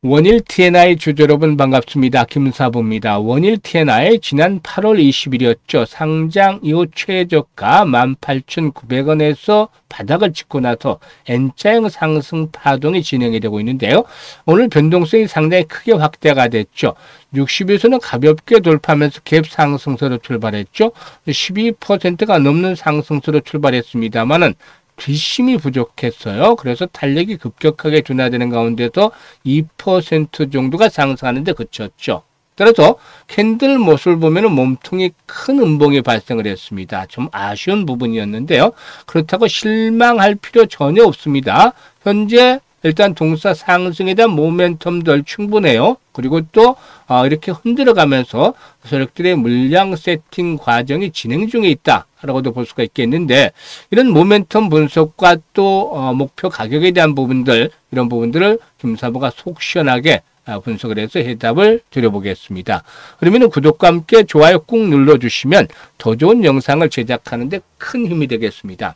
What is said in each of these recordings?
원일 T&I 주주 여러분 반갑습니다. 김사부입니다. 원일 T&I 지난 8월 20일이었죠. 상장 이후 최저가 18,900원에서 바닥을 찍고 나서 N자형 상승 파동이 진행이 되고 있는데요. 오늘 변동성이 상당히 크게 확대가 됐죠. 60일선은 가볍게 돌파하면서 갭 상승세로 출발했죠. 12%가 넘는 상승세로 출발했습니다만은 뒷심이 부족했어요. 그래서 탄력이 급격하게 둔화되는 가운데서 2% 정도가 상승하는데 그쳤죠. 따라서 캔들 모습을 보면 몸통이 큰 음봉이 발생을 했습니다. 좀 아쉬운 부분이었는데요. 그렇다고 실망할 필요 전혀 없습니다. 현재 일단 동사 상승에 대한 모멘텀들 충분해요. 그리고 또 이렇게 흔들어가면서 세력들의 물량 세팅 과정이 진행 중에 있다라고도 볼 수가 있겠는데, 이런 모멘텀 분석과 또 목표 가격에 대한 부분들, 이런 부분들을 김사부가 속 시원하게 분석을 해서 해답을 드려보겠습니다. 그러면 구독과 함께 좋아요 꾹 눌러주시면 더 좋은 영상을 제작하는 데 큰 힘이 되겠습니다.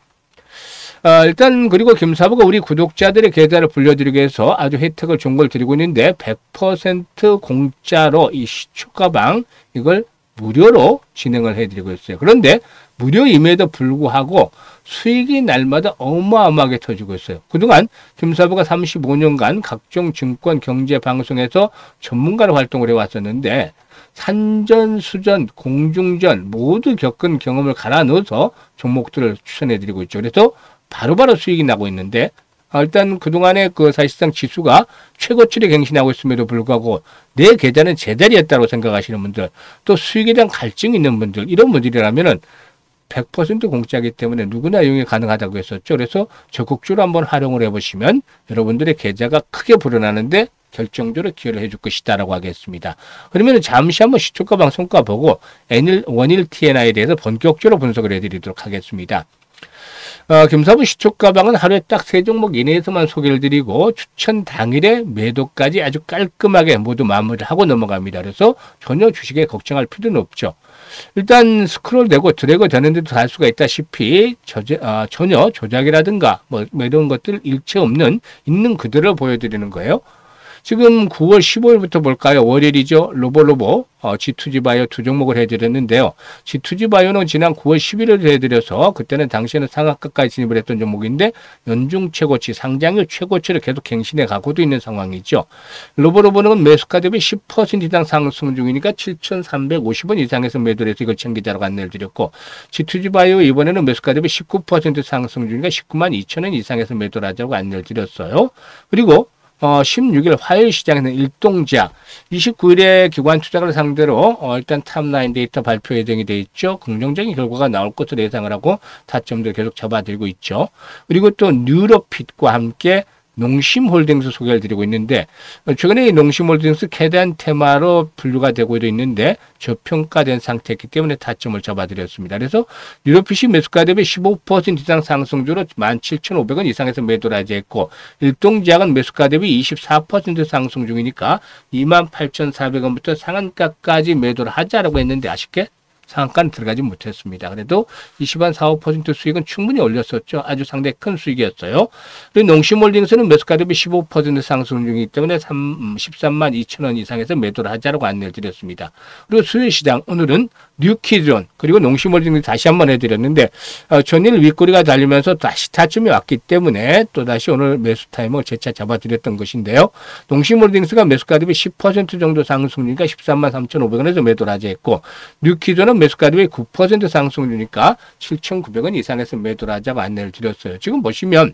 일단 그리고 김사부가 우리 구독자들의 계좌를 불려드리기 위해서 아주 혜택을 좋은 걸 드리고 있는데 100% 공짜로 이 시초가방 이걸 무료로 진행을 해드리고 있어요. 그런데 무료임에도 불구하고 수익이 날마다 어마어마하게 터지고 있어요. 그동안 김사부가 35년간 각종 증권 경제 방송에서 전문가로 활동을 해왔었는데 산전, 수전, 공중전 모두 겪은 경험을 갈아 넣어서 종목들을 추천해드리고 있죠. 그래서 바로바로 수익이 나고 있는데, 일단 그동안에 사실상 지수가 최고치를 갱신하고 있음에도 불구하고 내 계좌는 제자리였다고 생각하시는 분들, 또 수익에 대한 갈증이 있는 분들, 이런 분들이라면은 100% 공짜이기 때문에 누구나 이용이 가능하다고 했었죠. 그래서 적극적으로 한번 활용을 해보시면 여러분들의 계좌가 크게 불어나는데 결정적으로 기여를 해줄 것이다라고 하겠습니다. 그러면 잠시 한번 시초가방 성과 보고 원일 T&I에 대해서 본격적으로 분석을 해드리도록 하겠습니다. 김사부 시초가방은 하루에 딱 3종목 이내에서만 소개를 드리고 추천 당일에 매도까지 아주 깔끔하게 모두 마무리를 하고 넘어갑니다. 그래서 전혀 주식에 걱정할 필요는 없죠. 일단 스크롤되고 드래그 되는데도 할 수가 있다시피 전혀 조작이라든가 뭐 이런 것들 일체 없는 있는 그대로 보여드리는 거예요. 지금 9월 15일부터 볼까요? 월요일이죠. 로보로보 G2G바이오 두 종목을 해드렸는데요. G2G바이오는 지난 9월 11일에 해드려서 그때는 당시에는 상한가까지 진입을 했던 종목인데 연중 최고치, 상장일 최고치를 계속 갱신해 가고도 있는 상황이죠. 로보로보는 매수가 대비 10% 이상 상승 중이니까 7,350원 이상에서 매도를 해서 이걸 챙기자라고 안내를 드렸고, G2G바이오 이번에는 매수가 대비 19% 상승 중이니까 19만 2천원 이상에서 매도를 하자고 안내를 드렸어요. 그리고 16일 화요일 시장에는 일동제약 29일에 기관 투자를 상대로 일단 탑라인 데이터 발표 예정이 돼 있죠. 긍정적인 결과가 나올 것으로 예상을 하고 타점들 계속 잡아들고 있죠. 그리고 또 뉴로핏과 함께 농심홀딩스 소개를 드리고 있는데, 최근에 이 농심홀딩스 최대한 테마로 분류가 되고 있는데 저평가된 상태이기 때문에 타점을 잡아드렸습니다. 그래서 뉴로핏이 매수가 대비 15% 이상 상승주로 17,500원 이상에서 매도를 하지했고, 일동제약은 매수가 대비 24% 상승 중이니까 28,400원부터 상한가까지 매도를 하자라고 했는데 아쉽게 상한가는 들어가지 못했습니다. 그래도 20.45% 수익은 충분히 올렸었죠. 아주 상당히 큰 수익이었어요. 그리고 농심홀딩스는 매수가 대비 15% 상승 중이기 때문에 13만 2천원 이상에서 매도를 하자라고 안내를 드렸습니다. 그리고 수요시장 오늘은 뉴키존 그리고 농심홀딩스 다시 한번 해드렸는데 전일 윗꼬리가 달리면서 다시 타점이 왔기 때문에 또다시 오늘 매수 타이밍을 재차 잡아드렸던 것인데요. 농심홀딩스가 매수가 대비 10% 정도 상승 중이니까 13만 3,500원에서 매도를 하자했고, 뉴키존은 매수가 대비 9% 상승 중이니까 7,900원 이상에서 매도를 하자고 안내를 드렸어요. 지금 보시면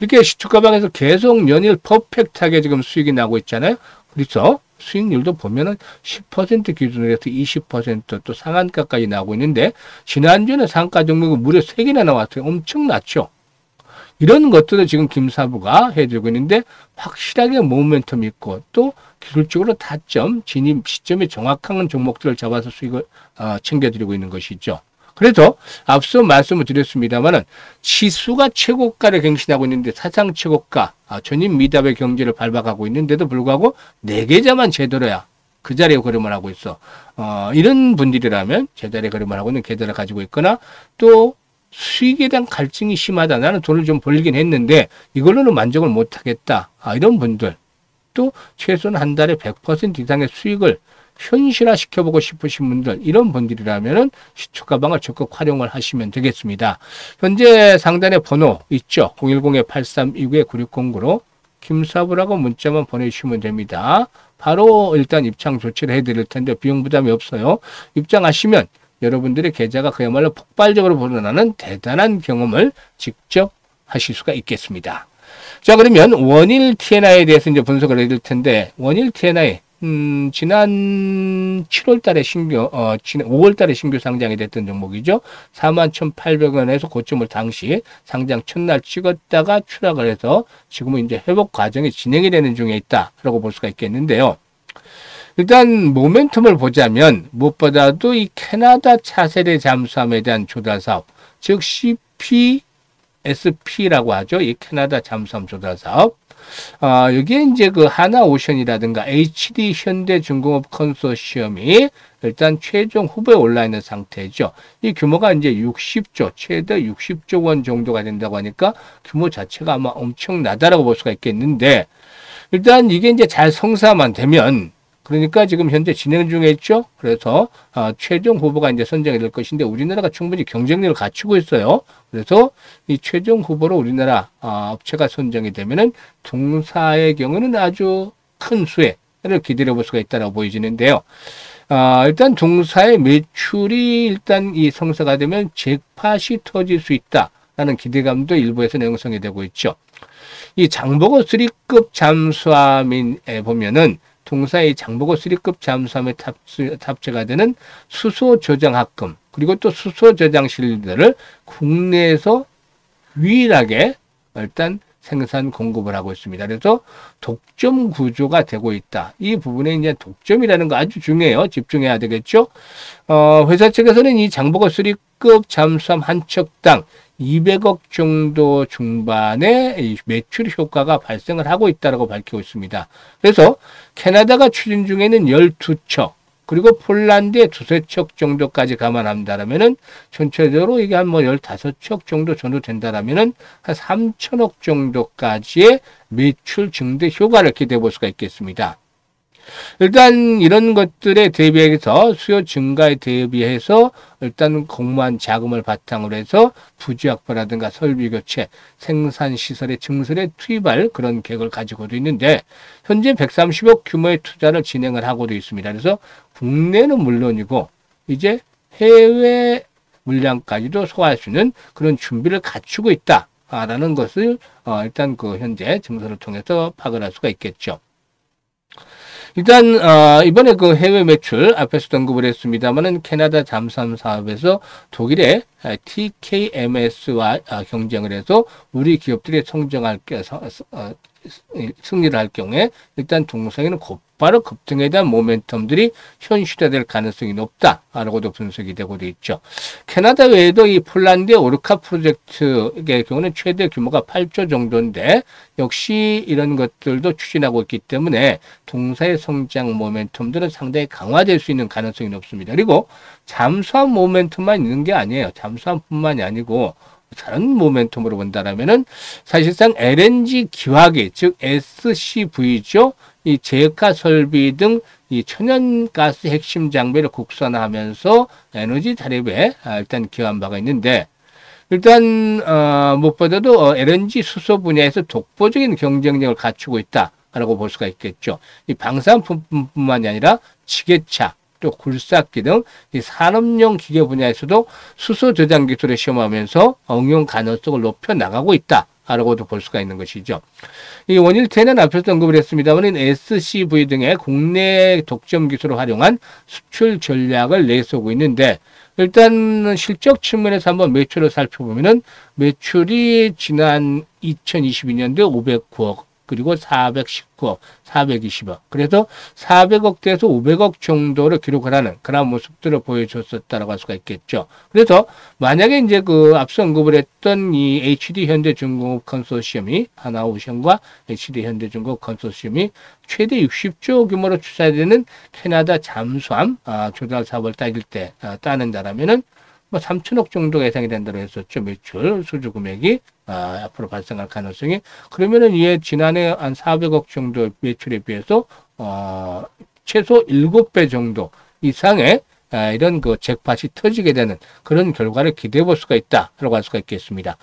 이렇게 시초가방에서 계속 연일 퍼펙트하게 지금 수익이 나고 있잖아요. 그래서 수익률도 보면은 10% 기준으로 해서 20% 또 상한가까지 나오고 있는데, 지난주에는 상가 종목이 무려 3개나 나왔어요. 엄청났죠. 이런 것들을 지금 김사부가 해주고 있는데 확실하게 모멘텀 있고 또 기술적으로 타점, 진입 시점이 정확한 종목들을 잡아서 수익을 챙겨드리고 있는 것이죠. 그래서 앞서 말씀을 드렸습니다만은 지수가 최고가를 갱신하고 있는데 사상 최고가, 전임 미답의 경제를 밟아가고 있는데도 불구하고 4계좌만 제대로야 그 자리에 걸음을 하고 있어. 이런 분들이라면 제자리에 걸음을 하고 있는 계좌를 가지고 있거나 또 수익에 대한 갈증이 심하다. 나는 돈을 좀 벌긴 했는데 이걸로는 만족을 못하겠다. 이런 분들. 또 최소한 한 달에 100% 이상의 수익을 현실화시켜보고 싶으신 분들, 이런 분들이라면은 시초가방을 적극 활용을 하시면 되겠습니다. 현재 상단에 번호 있죠. 010-8329-9609로 김사부라고 문자만 보내주시면 됩니다. 바로 일단 입장 조치를 해드릴 텐데 비용 부담이 없어요. 입장하시면 여러분들의 계좌가 그야말로 폭발적으로 불어나는 대단한 경험을 직접 하실 수가 있겠습니다. 자, 그러면 원일 TNI에 대해서 이제 분석을 해드릴 텐데, 원일 TNI 지난 7월 달에 지난 5월 달에 신규 상장이 됐던 종목이죠. 41,800원에서 고점을 당시 상장 첫날 찍었다가 추락을 해서 지금은 이제 회복 과정이 진행이 되는 중에 있다라고 볼 수가 있겠는데요. 일단 모멘텀을 보자면 무엇보다도 이 캐나다 차세대 잠수함에 대한 조달 사업, 즉 CPSP라고 하죠. 이 캐나다 잠수함 조달 사업. 여기에 이제 그 하나오션이라든가 HD 현대중공업 컨소시엄이 일단 최종 후보에 올라 있는 상태죠. 이 규모가 이제 60조, 최대 60조 원 정도가 된다고 하니까 규모 자체가 아마 엄청나다라고 볼 수가 있겠는데, 일단 이게 이제 잘 성사만 되면, 그러니까 지금 현재 진행 중에 있죠. 그래서 최종 후보가 이제 선정이 될 것인데, 우리나라가 충분히 경쟁력을 갖추고 있어요. 그래서 이 최종 후보로 우리나라 업체가 선정이 되면은 동사의 경우는 아주 큰 수혜를 기다려 볼 수가 있다고 보여지는데요. 일단 동사의 매출이 일단 이 성사가 되면 잭팟이 터질 수 있다라는 기대감도 일부에서 형성이 되고 있죠. 이 장보고 3급 잠수함에 보면은 동사의 장보고 3급 잠수함에 탑재가 되는 수소 저장 합금, 그리고 또 수소 저장실들을 국내에서 유일하게 일단 생산 공급을 하고 있습니다. 그래서 독점 구조가 되고 있다. 이 부분에 이제 독점이라는 거 아주 중요해요. 집중해야 되겠죠. 회사 측에서는 이 장보고 3급 잠수함 한 척당 200억 정도 중반의 매출 효과가 발생을 하고 있다고 밝히고 있습니다. 그래서 캐나다가 추진 중에는 12척, 그리고 폴란드에 2-3척 정도까지 감안한다면은 전체적으로 이게 한 뭐 15척 정도 된다면은 한 3천억 정도까지의 매출 증대 효과를 기대해 볼 수가 있겠습니다. 일단 이런 것들에 대비해서 수요 증가에 대비해서 일단 공모한 자금을 바탕으로 해서 부지 확보라든가 설비 교체, 생산 시설의 증설에 투입할 그런 계획을 가지고도 있는데, 현재 130억 규모의 투자를 진행을 하고도 있습니다. 그래서 국내는 물론이고 이제 해외 물량까지도 소화할 수 있는 그런 준비를 갖추고 있다라는 것을 일단 그 현재 증설을 통해서 파악을 할 수가 있겠죠. 일단 이번에 그 해외 매출 앞에서도 언급을 했습니다만은 캐나다 잠수함 사업에서 독일의 TKMS와 경쟁을 해서 우리 기업들이 승리를 할 경우에 일단 동사에는 곧바로 급등에 대한 모멘텀들이 현실화될 가능성이 높다라고도 분석이 되고도 있죠. 캐나다 외에도 이 폴란드의 오르카 프로젝트의 경우는 최대 규모가 8조 정도인데, 역시 이런 것들도 추진하고 있기 때문에 동사의 성장 모멘텀들은 상당히 강화될 수 있는 가능성이 높습니다. 그리고 잠수함 모멘텀만 있는 게 아니에요. 잠수함뿐만이 아니고 다른 모멘텀으로 본다라면은 사실상 LNG 기화기, 즉 SCV죠. 이 제카 설비 등 이 천연가스 핵심 장비를 국산화하면서 에너지 자립에 일단 기여한 바가 있는데, 일단 무엇보다도 LNG 수소 분야에서 독보적인 경쟁력을 갖추고 있다라고 볼 수가 있겠죠. 이 방산품뿐만이 아니라 지게차, 또 굴삭기 등 이 산업용 기계 분야에서도 수소 저장 기술을 시험하면서 응용 가능성을 높여 나가고 있다라고도 볼 수가 있는 것이죠. 이 원일태는 앞에서 언급을 했습니다만 SCV 등의 국내 독점 기술을 활용한 수출 전략을 내세우고 있는데, 일단 실적 측면에서 한번 매출을 살펴보면은 매출이 지난 2022년도에 509억, 그리고 419억, 420억. 그래서 400억대에서 500억 정도를 기록을 하는 그런 모습들을 보여줬었다라고 할 수가 있겠죠. 그래서 만약에 이제 그 앞서 언급을 했던 이 HD 현대중공업 컨소시엄이, 하나오션과 HD 현대중공업 컨소시엄이 최대 60조 규모로 추산되는 캐나다 잠수함 조달 사업을 따질 때 따는다라면은 뭐 3천억 정도가 예상이 된다고 했었죠. 매출 수주 금액이 앞으로 발생할 가능성이. 그러면은 이에 지난해 한 400억 정도 매출에 비해서 최소 7배 정도 이상의 이런 그 잭팟이 터지게 되는 그런 결과를 기대해 볼 수가 있다라고 할 수가 있겠습니다.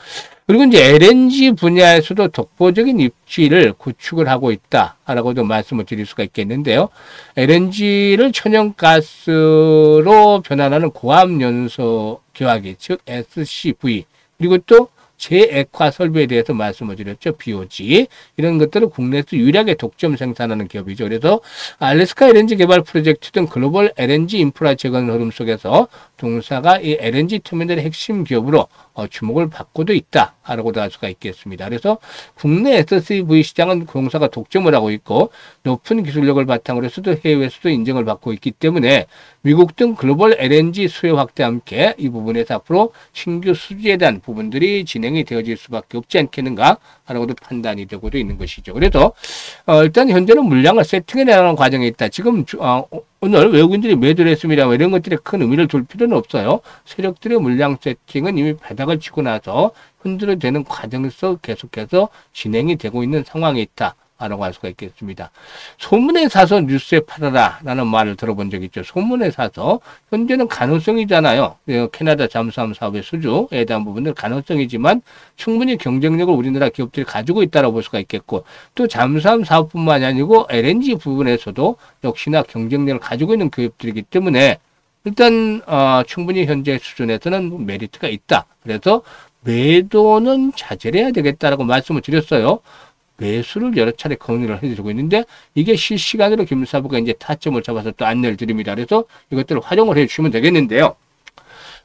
그리고 이제 LNG 분야에서도 독보적인 입지를 구축을 하고 있다라고도 말씀을 드릴 수가 있겠는데요. LNG를 천연가스로 변환하는 고압연소 기화기, 즉 SCV, 그리고 또 제액화 설비에 대해서 말씀을 드렸죠. BOG. 이런 것들을 국내에서 유일하게 독점 생산하는 기업이죠. 그래서 알래스카 LNG 개발 프로젝트 등 글로벌 LNG 인프라 재건 흐름 속에서 동사가 이 LNG 터미널의 핵심 기업으로 주목을 받고도 있다라고도 할 수가 있겠습니다. 그래서 국내 SCV 시장은 공사가 독점을 하고 있고 높은 기술력을 바탕으로 해서도 해외에서도 인정을 받고 있기 때문에 미국 등 글로벌 LNG 수요 확대와 함께 이 부분에서 앞으로 신규 수주에 대한 부분들이 진행이 되어질 수밖에 없지 않겠는가라고도 판단이 되고도 있는 것이죠. 그래서 일단 현재는 물량을 세팅해 나가는 과정에 있다. 지금 오늘 외국인들이 매도를 했습니다. 이런 것들에 큰 의미를 둘 필요는 없어요. 세력들의 물량 세팅은 이미 바닥을 치고 나서 흔들어대는 과정에서 계속해서 진행이 되고 있는 상황에 있다라고 할 수가 있겠습니다. 소문에 사서 뉴스에 팔아라 라는 말을 들어본 적이 있죠. 소문에 사서 현재는 가능성이잖아요. 캐나다 잠수함 사업의 수주에 대한 부분은 가능성이지만 충분히 경쟁력을 우리나라 기업들이 가지고 있다고 볼 수가 있겠고 또 잠수함 사업뿐만이 아니고 LNG 부분에서도 역시나 경쟁력을 가지고 있는 기업들이기 때문에 일단 충분히 현재 수준에서는 메리트가 있다. 그래서 매도는 자제를 해야 되겠다라고 말씀을 드렸어요. 매수를 여러 차례 건의를 해주고 있는데 이게 실시간으로 김사부가 이제 타점을 잡아서 또 안내를 드립니다. 그래서 이것들을 활용을 해주시면 되겠는데요.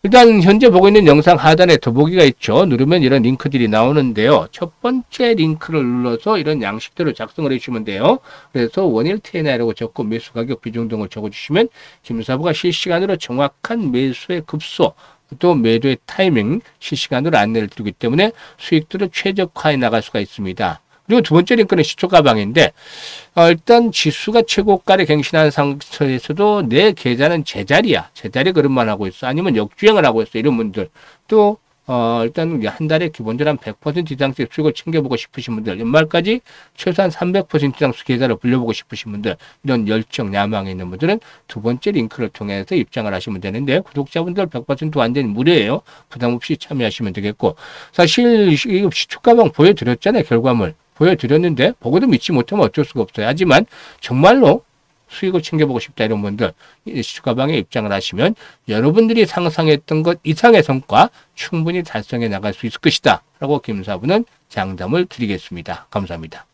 일단 현재 보고 있는 영상 하단에 더보기가 있죠. 누르면 이런 링크들이 나오는데요. 첫 번째 링크를 눌러서 이런 양식대로 작성을 해주시면 돼요. 그래서 원일 TNI라고 적고 매수 가격 비중 등을 적어주시면 김사부가 실시간으로 정확한 매수의 급소 또 매도의 타이밍 실시간으로 안내를 드리기 때문에 수익들을 최적화해 나갈 수가 있습니다. 그리고 두 번째 링크는 시초 가방인데 일단 지수가 최고가를 갱신한 상태에서도 내 계좌는 제자리야. 제자리 걸음만 하고 있어. 아니면 역주행을 하고 있어. 이런 분들. 또 일단 한 달에 기본적으로 한 100% 이상씩 수익을 챙겨보고 싶으신 분들, 연말까지 최소한 300% 이상 계좌를 불려보고 싶으신 분들, 이런 열정, 야망이 있는 분들은 두 번째 링크를 통해서 입장을 하시면 되는데 구독자분들 100% 완전히 무료예요. 부담 없이 참여하시면 되겠고 사실 이 시초가방 보여드렸잖아요. 결과물. 보여드렸는데 보고도 믿지 못하면 어쩔 수가 없어요. 하지만 정말로 수익을 챙겨보고 싶다 이런 분들 시초가방에 입장을 하시면 여러분들이 상상했던 것 이상의 성과 충분히 달성해 나갈 수 있을 것이다 라고 김사부는 장담을 드리겠습니다. 감사합니다.